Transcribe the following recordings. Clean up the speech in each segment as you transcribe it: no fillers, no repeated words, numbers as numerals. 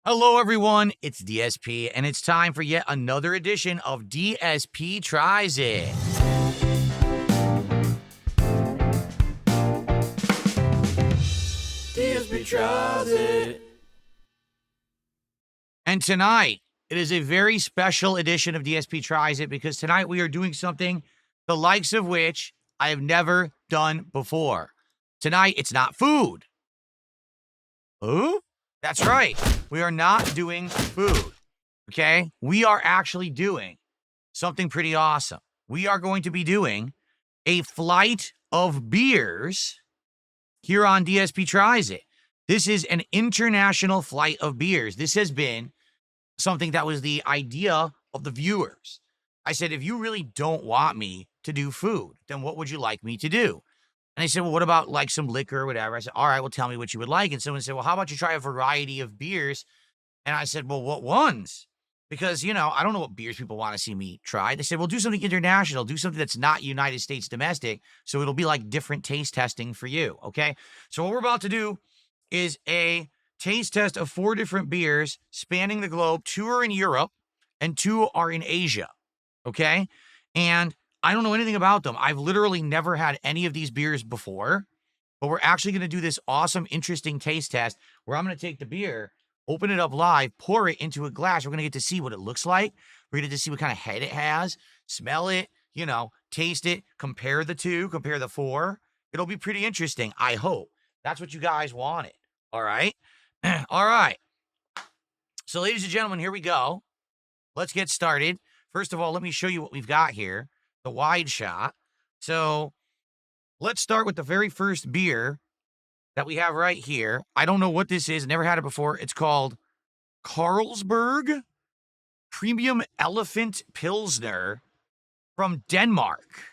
Hello, everyone. It's DSP, and it's time for yet another edition of DSP Tries It. DSP Tries It. And tonight, it is a very special edition of DSP Tries It because tonight we are doing something the likes of which I have never done before. Tonight, it's not food. Who? That's right. We are not doing food. Okay? We are actually doing something pretty awesome. We are going to be doing a flight of beers here on DSP Tries It. This is an international flight of beers. This has been something that was the idea of the viewers. I said, if you really don't want me to do food, then what would you like me to do? And they said, well, what about like some liquor or whatever? I said, all right, well, tell me what you would like. And someone said, well, how about you try a variety of beers? And I said, well, what ones? Because, I don't know what beers people want to see me try. They said, well, do something international. Do something that's not United States domestic. So it'll be like different taste testing for you. Okay. So what we're about to do is a taste test of 4 different beers spanning the globe. 2 are in Europe and 2 are in Asia. Okay. And I don't know anything about them. I've literally never had any of these beers before, but we're actually going to do this awesome, interesting taste test where I'm going to take the beer, open it up live, pour it into a glass. We're going to get to see what it looks like. We're going to get to see what kind of head it has, smell it, taste it, compare the 2, compare the 4. It'll be pretty interesting, I hope. That's what you guys wanted. All right. All right. So, ladies and gentlemen, here we go. Let's get started. First of all, let me show you what we've got here, the wide shot. So, let's start with the very first beer that we have right here. I don't know what this is. Never had it before. It's called Carlsberg Premium Elephant Pilsner from Denmark.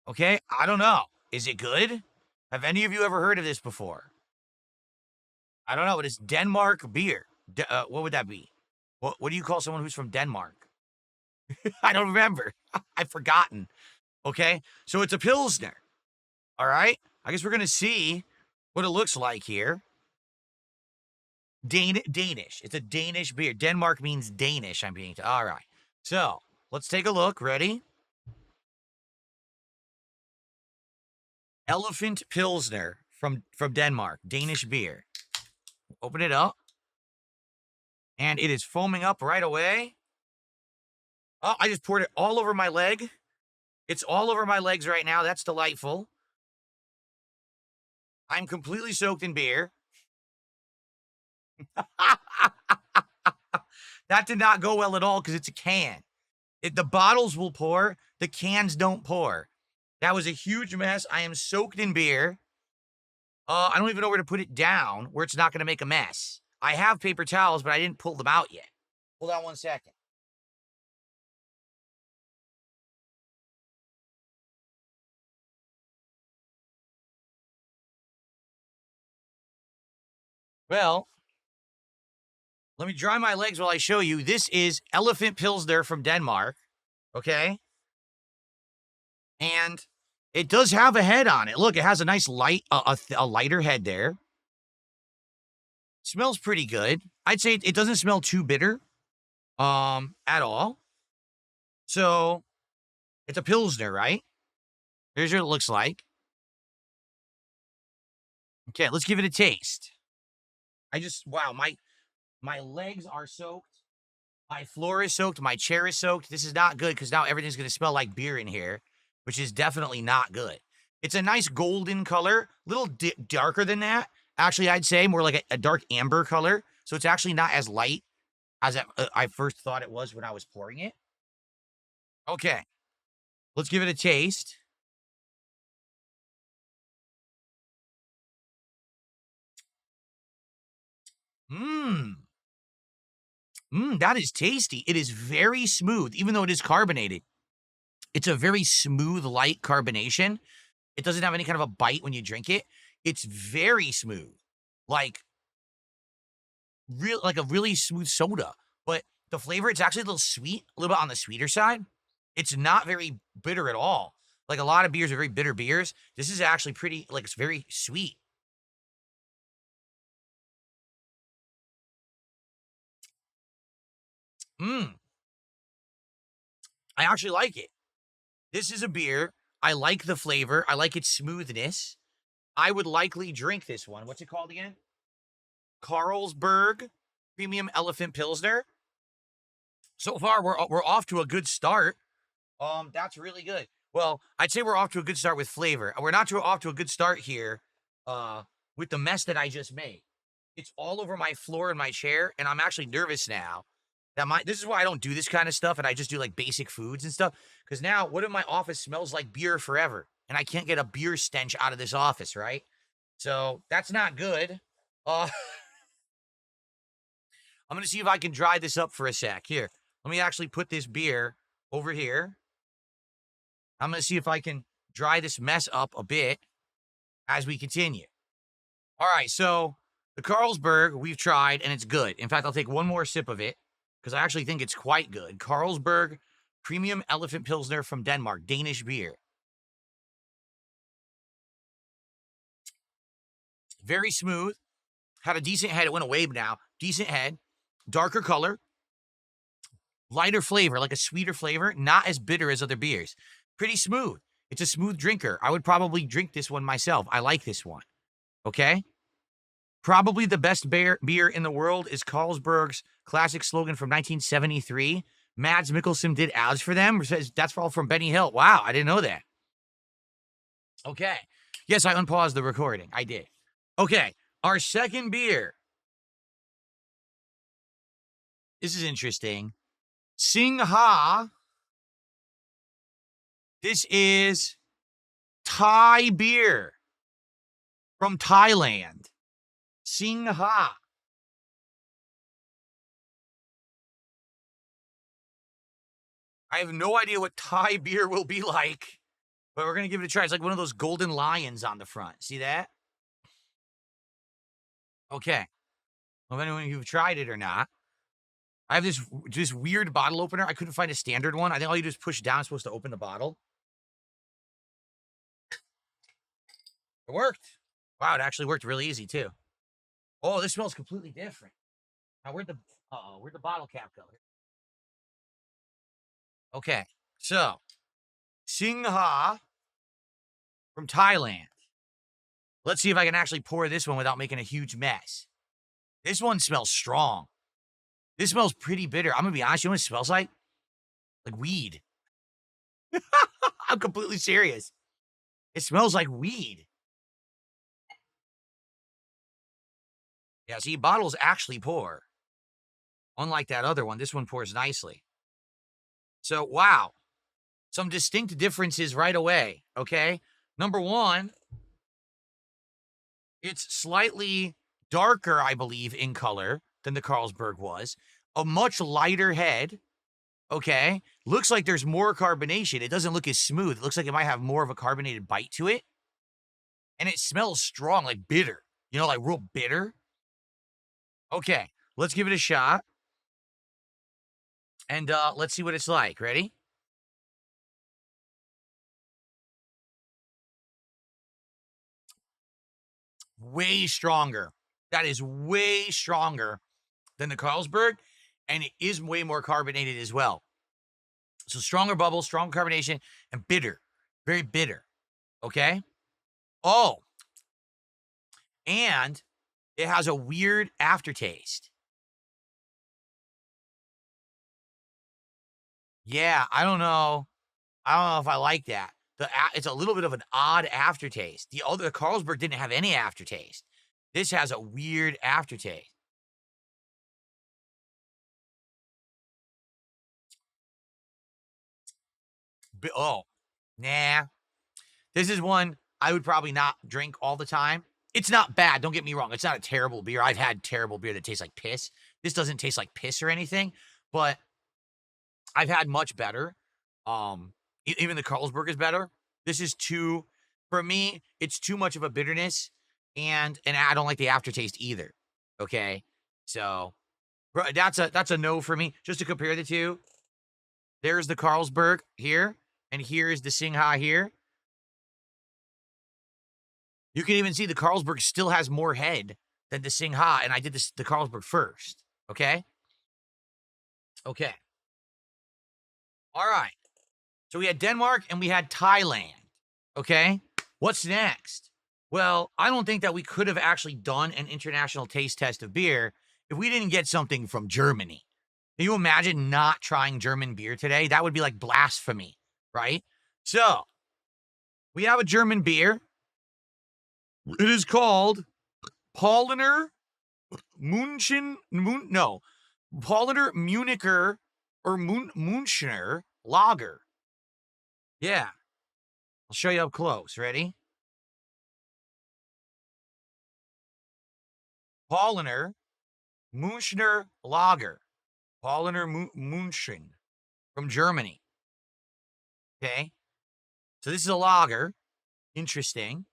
Okay, I don't know. Is it good? Have any of you ever heard of this before? I don't know, but it's Denmark beer. What would that be? What do you call someone who's from Denmark? I don't remember. I've forgotten. Okay, so it's a Pilsner. All right, I guess we're going to see what it looks like here. Danish. It's a Danish beer. Denmark means Danish, I'm being told. All right. So, let's take a look. Ready? Elephant Pilsner from Denmark. Danish beer. Open it up. And it is foaming up right away. Oh, I just poured it all over my leg. It's all over my legs right now. That's delightful. I'm completely soaked in beer. That did not go well at all because it's a can. The bottles will pour, the cans don't pour. That was a huge mess. I am soaked in beer. I don't even know where to put it down where it's not going to make a mess. I have paper towels, but I didn't pull them out yet. Hold on one second. Well, let me dry my legs while I show you. This is Elephant Pilsner from Denmark. Okay. And it does have a head on it. Look, it has a nice a lighter head there. Smells pretty good. I'd say it doesn't smell too bitter, at all. So it's a Pilsner, right? Here's what it looks like. Okay, let's give it a taste. Wow, my legs are soaked. My floor is soaked. My chair is soaked. This is not good because now everything's going to smell like beer in here, which is definitely not good. It's a nice golden color, a little darker than that. Actually, I'd say more like a dark amber color. So it's actually not as light as I first thought it was when I was pouring it. Okay, let's give it a taste. That is tasty. It is very smooth, even though it is carbonated. It's a very smooth, light carbonation. It doesn't have any kind of a bite when you drink it. It's very smooth, like like a really smooth soda. But the flavor, it's actually a little sweet, a little bit on the sweeter side. It's not very bitter at all. Like a lot of beers are very bitter beers. This is actually pretty, like it's very sweet. I actually like it. This is a beer. I like the flavor. I like its smoothness. I would likely drink this one. What's it called again? Carlsberg Premium Elephant Pilsner. So far, we're off to a good start. That's really good. Well, I'd say we're off to a good start with flavor. We're not off to a good start here, with the mess that I just made. It's all over my floor in my chair, and I'm actually nervous now. This is why I don't do this kind of stuff, and I just do like basic foods and stuff. Because now, what if my office smells like beer forever, and I can't get a beer stench out of this office, right? So that's not good. I'm gonna see if I can dry this up for a sec. Here, let me actually put this beer over here. I'm going to see if I can dry this mess up a bit as we continue. All right, so the Carlsberg we've tried, and it's good. In fact, I'll take one more sip of it because I actually think it's quite good. Carlsberg Premium Elephant Pilsner from Denmark, Danish beer. Very smooth. Had a decent head. It went away now. Decent head. Darker color. Lighter flavor, like a sweeter flavor. Not as bitter as other beers. Pretty smooth. It's a smooth drinker. I would probably drink this one myself. I like this one. Okay? Probably the best beer in the world is Carlsberg's classic slogan from 1973. Mads Mikkelsen did ads for them. That's all from Benny Hill. Wow, I didn't know that. Okay. Yes, I unpaused the recording. I did. Okay, our second beer. This is interesting. Singha. This is Thai beer from Thailand. Singha. I have no idea what Thai beer will be like, but we're going to give it a try. It's like one of those golden lions on the front. See that? Okay. Well, if anyone who've tried it or not. I have this weird bottle opener. I couldn't find a standard one. I think all you do is push down. It's supposed to open the bottle. It worked. Wow, it actually worked really easy too. Oh, this smells completely different. Now where'd the bottle cap go? Okay, so Singha from Thailand. Let's see if I can actually pour this one without making a huge mess. This one smells strong. This smells pretty bitter. I'm gonna be honest. You know what it smells like? Like weed. I'm completely serious. It smells like weed. Yeah, see, bottles actually pour. Unlike that other one, this one pours nicely. So, wow. Some distinct differences right away, okay? Number one, it's slightly darker, I believe, in color than the Carlsberg was. A much lighter head, okay? Looks like there's more carbonation. It doesn't look as smooth. It looks like it might have more of a carbonated bite to it. And it smells strong, like bitter. You know, like real bitter. Okay, let's give it a shot. And let's see what it's like. Ready? Way stronger. That is way stronger than the Carlsberg, and it is way more carbonated as well. So stronger bubbles, strong carbonation, and bitter. Very bitter. Okay? Oh, and it has a weird aftertaste. Yeah, I don't know. I don't know if I like that. It's a little bit of an odd aftertaste. The Carlsberg didn't have any aftertaste. This has a weird aftertaste. Oh, nah. This is one I would probably not drink all the time. It's not bad. Don't get me wrong. It's not a terrible beer. I've had terrible beer that tastes like piss. This doesn't taste like piss or anything, but I've had much better. Even the Carlsberg is better. This is for me, it's too much of a bitterness, and I don't like the aftertaste either. Okay, so that's a no for me. Just to compare the two, there's the Carlsberg here, and here is the Singha here. You can even see the Carlsberg still has more head than the Singha, and I did the Carlsberg first. Okay. Okay. All right. So we had Denmark and we had Thailand. Okay. What's next? Well, I don't think that we could have actually done an international taste test of beer if we didn't get something from Germany. Can you imagine not trying German beer today? That would be like blasphemy, right? So we have a German beer. It is called Paulaner Paulaner Municher or Munchner Lager. Yeah, I'll show you up close. Ready? Paulaner Munchner Lager. Paulaner Munchen from Germany. Okay. So this is a lager. Interesting.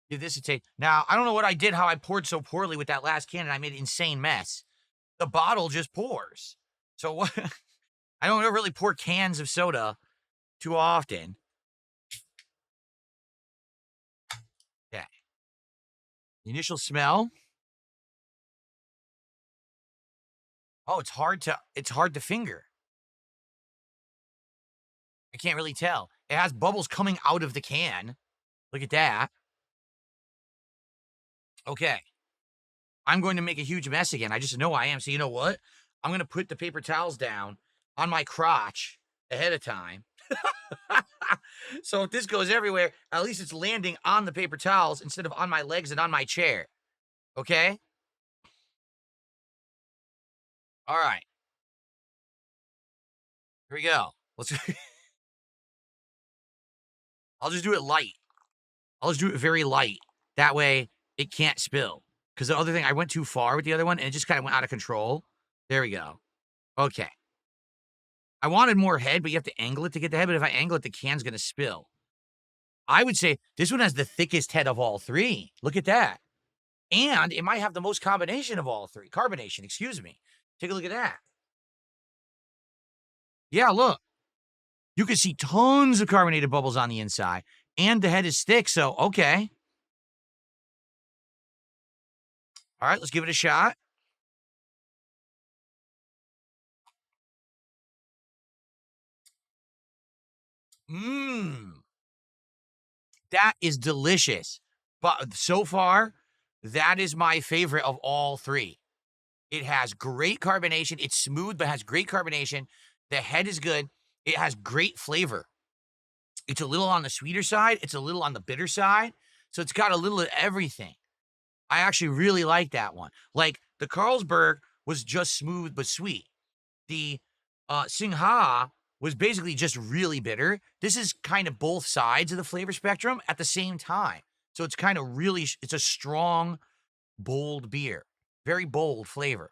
Give this a taste. Now, I don't know what I did, how I poured so poorly with that last can, and I made an insane mess. The bottle just pours. So what? I don't really pour cans of soda too often. Yeah. The initial smell. Oh, it's hard to finger. I can't really tell. It has bubbles coming out of the can. Look at that. Okay. I'm going to make a huge mess again. I just know I am. So you know what? I'm going to put the paper towels down on my crotch ahead of time. So if this goes everywhere, at least it's landing on the paper towels instead of on my legs and on my chair. Okay? All right. Here we go. Let's I'll just do it light. I'll just do it very light. That way it can't spill. Because the other thing, I went too far with the other one and it just kind of went out of control. There we go. Okay. I wanted more head, but you have to angle it to get the head. But if I angle it, the can's going to spill. I would say this one has the thickest head of all three. Look at that. And it might have the most combination of all three. Carbonation, excuse me. Take a look at that. Yeah, look. You can see tons of carbonated bubbles on the inside. And the head is thick, so okay. All right, let's give it a shot. Mmm. That is delicious. But so far, that is my favorite of all three. It has great carbonation. It's smooth, but has great carbonation. The head is good. It has great flavor. It's a little on the sweeter side. It's a little on the bitter side. So it's got a little of everything. I actually really like that one. Like the Carlsberg was just smooth but sweet. The Singha was basically just really bitter. This is kind of both sides of the flavor spectrum at the same time. So it's kind of really, it's a strong, bold beer. Very bold flavor.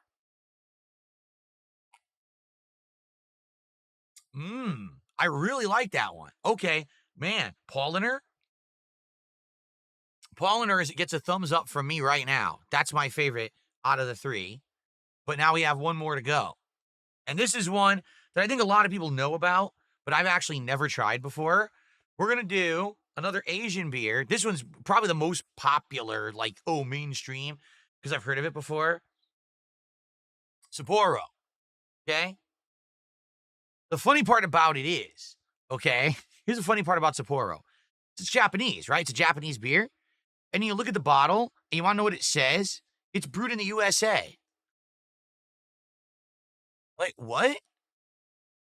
I really like that one. Okay, man, Paulaner. Paulaner gets a thumbs up from me right now. That's my favorite out of the three. But now we have one more to go. And this is one that I think a lot of people know about, but I've actually never tried before. We're going to do another Asian beer. This one's probably the most popular, like, mainstream, because I've heard of it before. Sapporo. Okay. The funny part about it is, okay, here's the funny part about Sapporo. It's Japanese, right? It's a Japanese beer. And you look at the bottle and you want to know what it says? It's brewed in the USA. Like, what?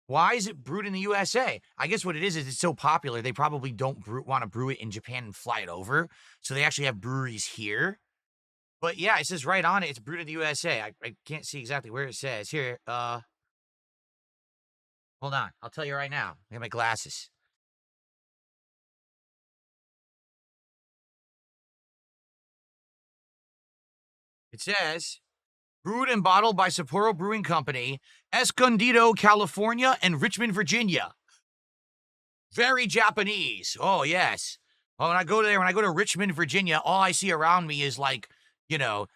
Why is it brewed in the USA? I guess what it is it's so popular, they probably don't want to brew it in Japan and fly it over. So they actually have breweries here. But yeah, it says right on it, it's brewed in the USA. I can't see exactly where it says. Here, hold on. I'll tell you right now. I got my glasses. It says, brewed and bottled by Sapporo Brewing Company, Escondido, California, and Richmond, Virginia. Very Japanese. Oh, yes. Well, when I go to Richmond, Virginia, all I see around me is like, you know,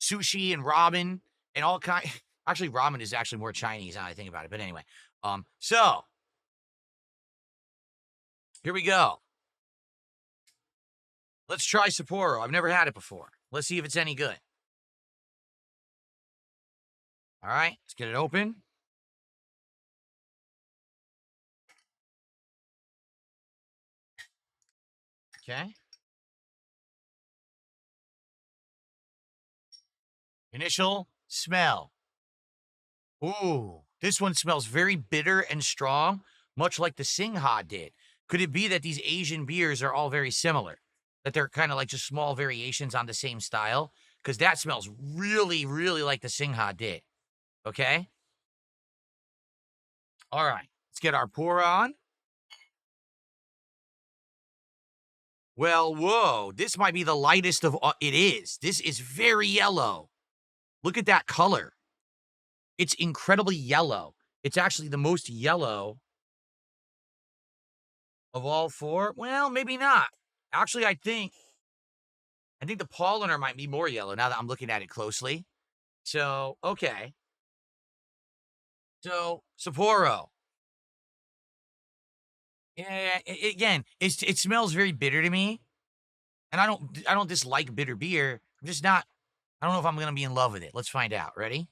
sushi and ramen and all kind. Actually, ramen is actually more Chinese now I think about it. But anyway, so here we go. Let's try Sapporo. I've never had it before. Let's see if it's any good. All right, let's get it open. Okay. Initial smell. Ooh, this one smells very bitter and strong, much like the Singha did. Could it be that these Asian beers are all very similar? That they're kind of like just small variations on the same style? Because that smells really, really like the Singha did. Okay? All right. Let's get our pour on. Well, whoa. This might be the lightest of all. It is. This is very yellow. Look at that color. It's incredibly yellow. It's actually the most yellow of all four. Well, maybe not. Actually, I think the Paulaner might be more yellow now that I'm looking at it closely. So, okay. So, Sapporo. Yeah, again, it smells very bitter to me, and I don't dislike bitter beer. I'm just not. I don't know if I'm gonna be in love with it. Let's find out. Ready?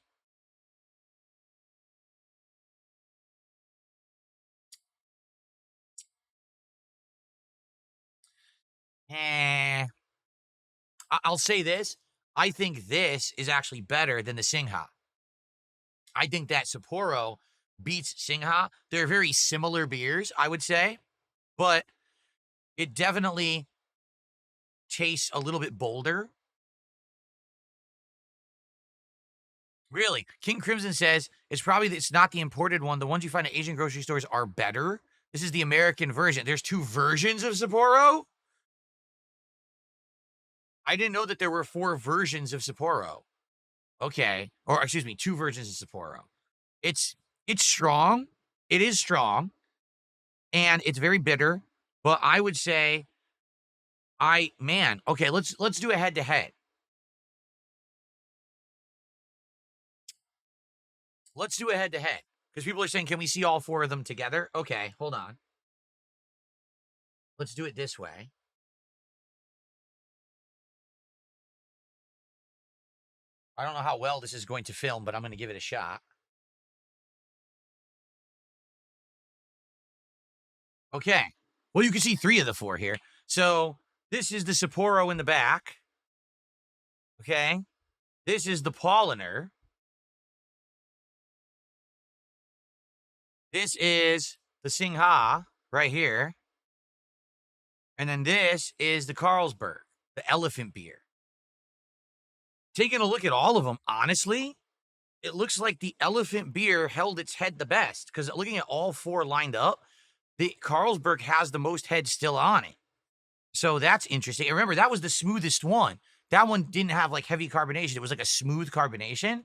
Eh. I'll say this. I think this is actually better than the Singha. I think that Sapporo beats Singha. They're very similar beers, I would say, but it definitely tastes a little bit bolder. Really, King Crimson says it's not the imported one. The ones you find at Asian grocery stores are better. This is the American version. There's two versions of Sapporo. I didn't know that there were 4 versions of Sapporo. Okay, or excuse me, 2 versions of Sapporo. It's it's strong. It is strong, and it's very bitter. But I would say, okay, let's do a head to head. Let's do a head to head because people are saying, can we see all 4 of them together? Okay, hold on. Let's do it this way. I don't know how well this is going to film, but I'm going to give it a shot. Okay. Well, you can see 3 of the 4 here. So this is the Sapporo in the back. Okay. This is the Paulaner. This is the Singha right here. And then this is the Carlsberg, the elephant beer. Taking a look at all of them, honestly, it looks like the elephant beer held its head the best because looking at all 4 lined up, the Carlsberg has the most head still on it. So that's interesting. And remember, that was the smoothest one. That one didn't have like heavy carbonation. It was like a smooth carbonation,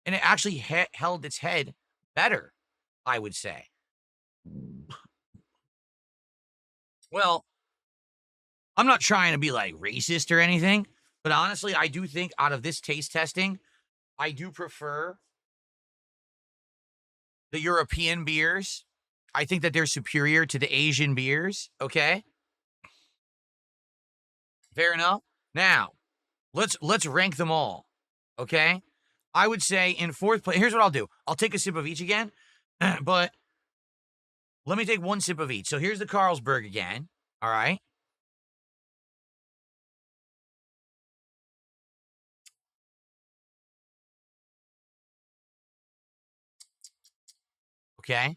and it actually held its head better, I would say. Well, I'm not trying to be like racist or anything, but honestly, I do think out of this taste testing, I do prefer the European beers. I think that they're superior to the Asian beers. Okay. Fair enough. Now, let's rank them all. Okay? I would say in 4th place, here's what I'll do. I'll take a sip of each again, but let me take 1 sip of each. So here's the Carlsberg again. All right? Okay.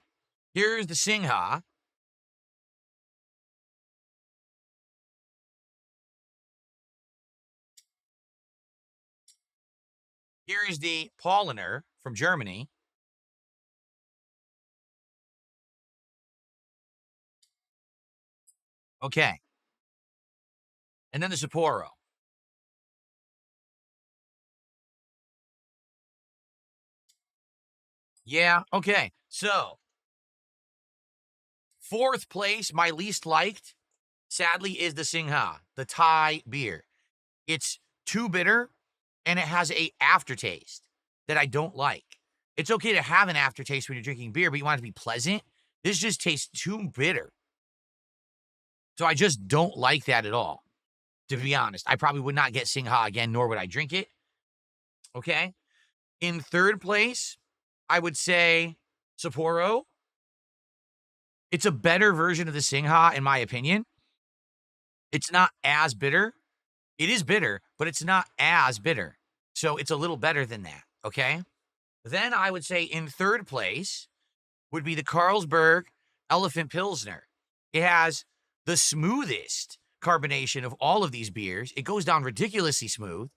Here's the Singha. Here is the Paulaner from Germany. Okay. And then the Sapporo. Yeah. Okay. So 4th place, my least liked, sadly, is the Singha, the Thai beer. It's too bitter and it has a aftertaste that I don't like. It's okay to have an aftertaste when you're drinking beer, but you want it to be pleasant. This just tastes too bitter. So I just don't like that at all. To be honest, I probably would not get Singha again, nor would I drink it. Okay. In 3rd place, I would say Sapporo. It's a better version of the Singha, in my opinion. It's not as bitter. It is bitter, but it's not as bitter. So it's a little better than that, okay? Then I would say in third place would be the Carlsberg Elephant Pilsner. It has the smoothest carbonation of all of these beers. It goes down ridiculously smooth,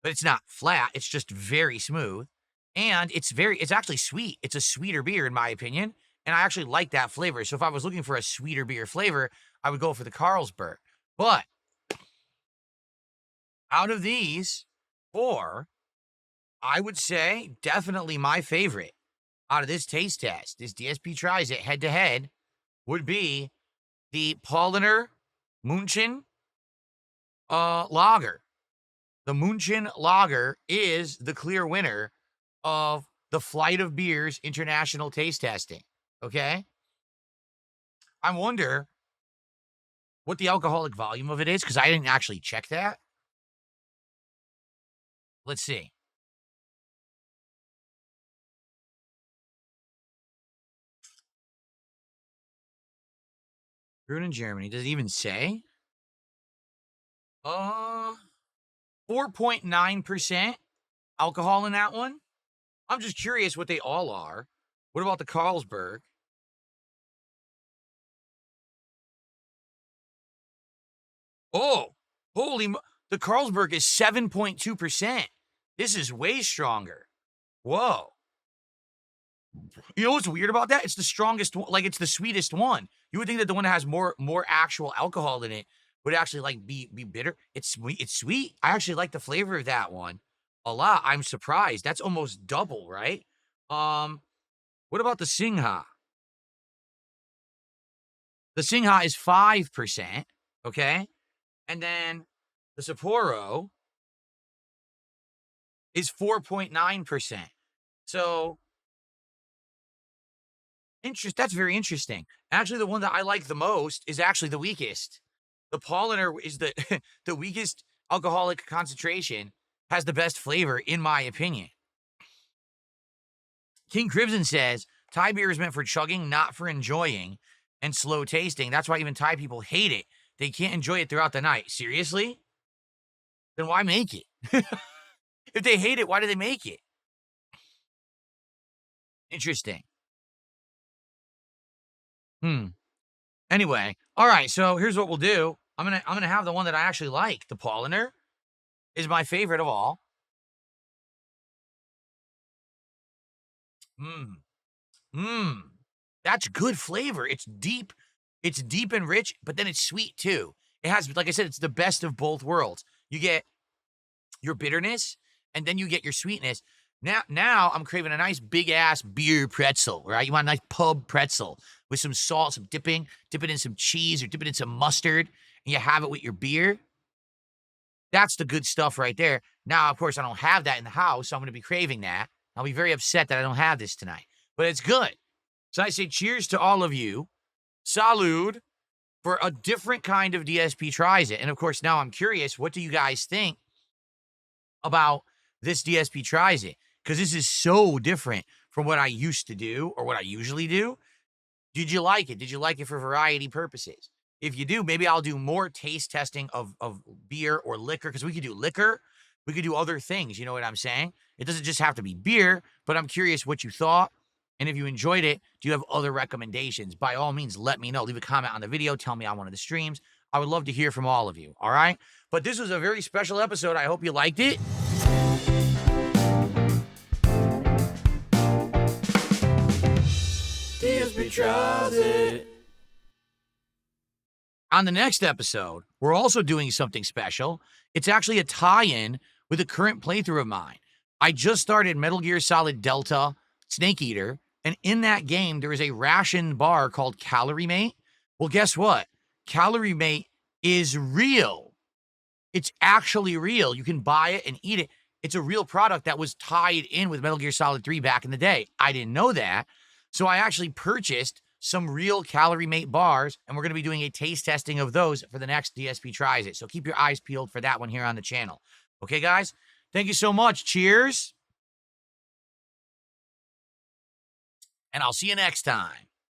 but it's not flat. It's just very smooth. And it's actually sweet. It's a sweeter beer, in my opinion. And I actually like that flavor. So if I was looking for a sweeter beer flavor, I would go for the Carlsberg. But out of these four, I would say definitely my favorite out of this taste test, this DSP tries it head to head, would be the Paulaner München Lager. The München Lager is the clear winner of the Flight of Beers International Taste Testing. Okay? I wonder what the alcoholic volume of it is, because I didn't actually check that. Let's see. Brewed in Germany. Does it even say? 4.9% alcohol in that one. I'm just curious what they all are. What about the Carlsberg? Oh, the Carlsberg is 7.2%. This is way stronger. Whoa. You know what's weird about that? It's the strongest one, like it's the sweetest one. You would think that the one that has more actual alcohol in it would actually like be bitter. It's sweet. It's sweet. I actually like the flavor of that one a lot. I'm surprised. That's almost double, right? What about the Singha? The Singha is 5%, okay? And then the Sapporo is 4.9%. So that's very interesting. Actually, the one that I like the most is actually the weakest. The Paulaner is the the weakest alcoholic concentration, has the best flavor, in my opinion. King Crimson says, Thai beer is meant for chugging, not for enjoying and slow tasting. That's why even Thai people hate it. They can't enjoy it throughout the night. Seriously? Then why make it? If they hate it, why do they make it? Interesting. Anyway, all right, so here's what we'll do. I'm gonna have the one that I actually like. The Paulaner is my favorite of all. That's good flavor. It's deep and rich, but then it's sweet too. It has, like I said, it's the best of both worlds. You get your bitterness, and then you get your sweetness. Now I'm craving a nice big ass beer pretzel, right? You want a nice pub pretzel with some salt, some dip it in some cheese or dip it in some mustard, and you have it with your beer. That's the good stuff right there. Now, of course, I don't have that in the house, so I'm going to be craving that. I'll be very upset that I don't have this tonight, but it's good. So I say cheers to all of you. Salud for a different kind of DSP tries it. And of course, now I'm curious, what do you guys think about this DSP tries it? Because this is so different from what I used to do or what I usually do. Did you like it? Did you like it for variety purposes? If you do, maybe I'll do more taste testing of beer or liquor, because we could do liquor. We could do other things. You know what I'm saying? It doesn't just have to be beer, but I'm curious what you thought. And if you enjoyed it, do you have other recommendations? By all means, let me know. Leave a comment on the video. Tell me on one of the streams. I would love to hear from all of you. All right? But this was a very special episode. I hope you liked it. DSP tries it. On the next episode, we're also doing something special. It's actually a tie-in with a current playthrough of mine. I just started Metal Gear Solid Delta Snake Eater, and in that game, there is a ration bar called Calorie Mate. Well, guess what? Calorie Mate is real. It's actually real. You can buy it and eat it. It's a real product that was tied in with Metal Gear Solid 3 back in the day. I didn't know that. So I actually purchased some real Calorie Mate bars, and we're going to be doing a taste testing of those for the next DSP Tries It. So keep your eyes peeled for that one here on the channel. Okay, guys? Thank you so much. Cheers. And I'll see you next time.